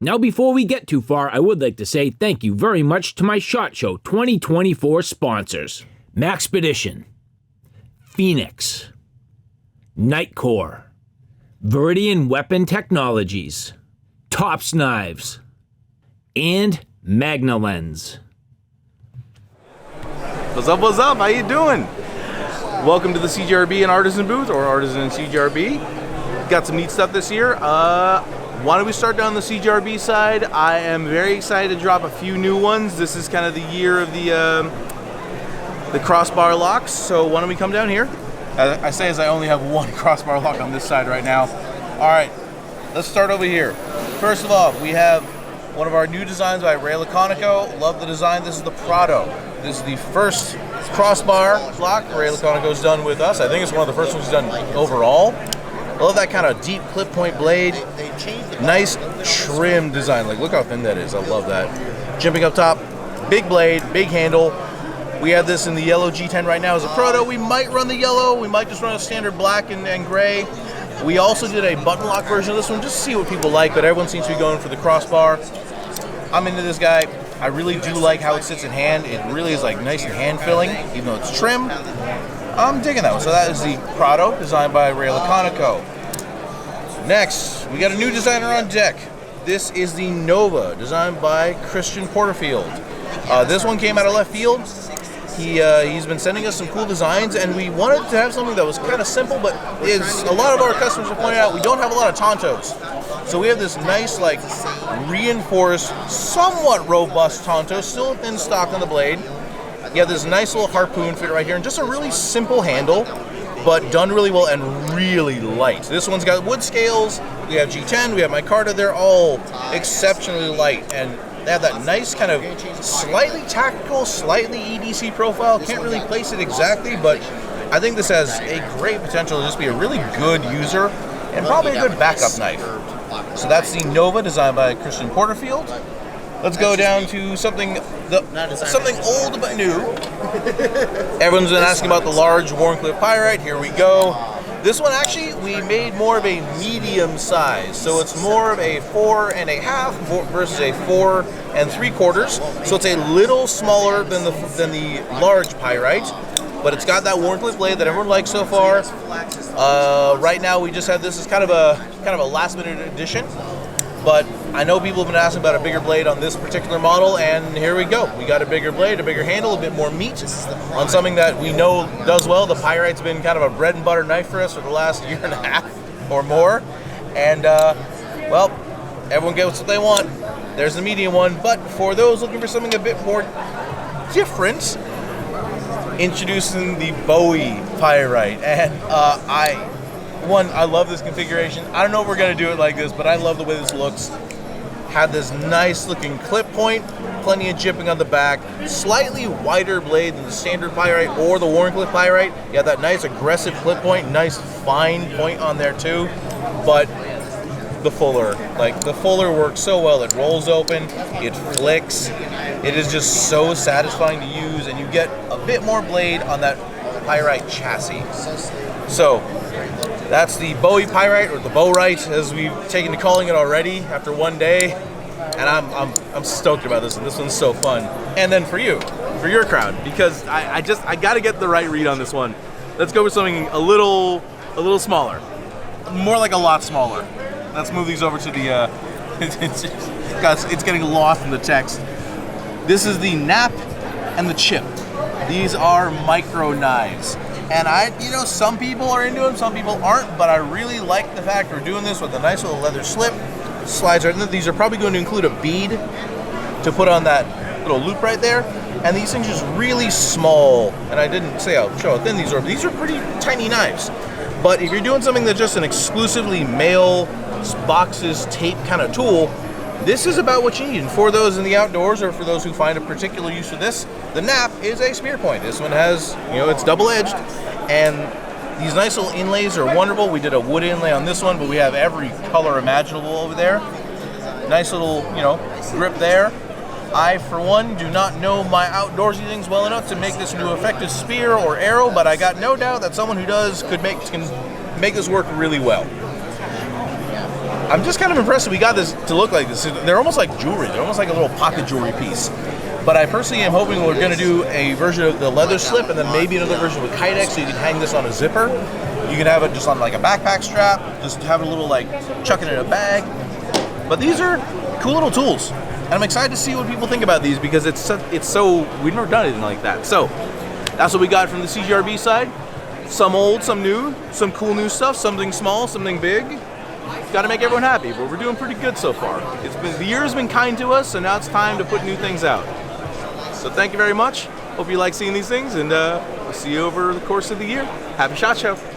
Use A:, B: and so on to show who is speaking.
A: Now before we get too far, I would like to say thank you very much to my SHOT Show 2024 sponsors. Maxpedition, Phoenix, Nightcore, Viridian Weapon Technologies, Tops Knives, and Magna Lens.
B: What's up, what's up? How you doing? Welcome to the CJRB and Artisan booth, or Artisan and CJRB. Got some neat stuff this year. Why don't we start down the CJRB side? I am very excited to drop a few new ones. This is kind of the year of the crossbar locks, so why don't we come down here? I say as I only have one crossbar lock on this side right now. All right, let's start over here. First of all, we have one of our new designs by Ray Laconico. Love the design. This is the Prado. This is the first crossbar lock Ray Laconico's done with us. I think it's one of the first ones he's done overall. I love that kind of deep clip point blade. Nice trim design. Like, look how thin that is. I love that. Jumping up top, big blade, big handle. We have this in the yellow G10 right now as a proto. We might run the yellow. We might just run a standard black and gray. We also did a button lock version of this one just to see what people like, but everyone seems to be going for the crossbar. I'm into this guy. I really do like how it sits in hand. It really is like nice and hand filling, even though it's trim. I'm digging that one. So that is the Prado, designed by Ray Laconico. Next, we got a new designer on deck. This is the Nova, designed by Christian Porterfield. This one came out of left field. He's been sending us some cool designs, and we wanted to have something that was kind of simple, but is a lot of our customers have pointed out we don't have a lot of Tontos. So we have this nice, like, reinforced, somewhat robust Tonto, still in stock on the blade. You have this nice little harpoon fit right here, and just a really simple handle, but done really well and really light. This one's got wood scales. We have G10, we have micarta. They're all exceptionally light, and they have that nice kind of slightly tactical, slightly EDC profile. Can't really place it exactly, but I think this has a great potential to just be a really good user and probably a good backup knife. So that's the Nova, designed by Christian Porterfield. Let's go down to something old but new. Everyone's been asking about the large Wharncliffe Pyrite. Here we go. This one actually we made more of a medium size, so it's more of a 4.5 versus a 4 3/4. So it's a little smaller than the large Pyrite, but it's got that Wharncliffe blade that everyone likes so far. Right now we just have this as kind of a last minute addition, but I know people have been asking about a bigger blade on this particular model, and here we go. We got a bigger blade, a bigger handle, a bit more meat on something that we know does well. The Pyrite's been kind of a bread and butter knife for us for the last year and a half or more, and well, everyone gets what they want. There's the medium one, but for those looking for something a bit more different, introducing the Bowie Pyrite, and I love this configuration. I don't know if we're going to do it like this, but I love the way this looks. Had this nice looking clip point, plenty of jipping on the back, slightly wider blade than the standard Pyrite or the Wharncliffe Pyrite. You have that nice aggressive clip point, nice fine point on there too, but the fuller works so well. It rolls open, it flicks. It is just so satisfying to use, and you get a bit more blade on that Pyrite chassis. So that's the Bowie Pyrite, or the Bowrite, as we've taken to calling it already after one day, and I'm stoked about this one. This one's so fun. And then for your crowd, because I got to get the right read on this one. Let's go with something a little smaller, more like a lot smaller. Let's move these over to the. It's getting lost in the text. This is the Nap and the Chip. These are micro knives. And some people are into them, some people aren't, but I really like the fact we're doing this with a nice little leather slip. Slides right in. These are probably going to include a bead to put on that little loop right there. And these things are just really small. And I didn't say I'll show how thin these are, but these are pretty tiny knives. But if you're doing something that's just an exclusively mail, boxes, tape kind of tool, this is about what you need. And for those in the outdoors, or for those who find a particular use for this, the Nap is a spear point. This one has, it's double-edged, and these nice little inlays are wonderful. We did a wood inlay on this one, but we have every color imaginable over there. Nice little, grip there. I, for one, do not know my outdoorsy things well enough to make this into an effective spear or arrow, but I got no doubt that someone who does can make this work really well. I'm just kind of impressed that we got this to look like this. They're almost like jewelry. They're almost like a little pocket jewelry piece. But I personally am hoping we're going to do a version of the leather slip and then maybe another version with Kydex, so you can hang this on a zipper. You can have it just on like a backpack strap, just have it a little like chuck it in a bag. But these are cool little tools. And I'm excited to see what people think about these because it's so we've never done anything like that. So that's what we got from the CJRB side. Some old, some new, some cool new stuff, something small, something big. Got to make everyone happy, but we're doing pretty good so far. The year's been kind to us, so now it's time to put new things out. So thank you very much. Hope you like seeing these things, and we'll see you over the course of the year. Happy SHOT Show.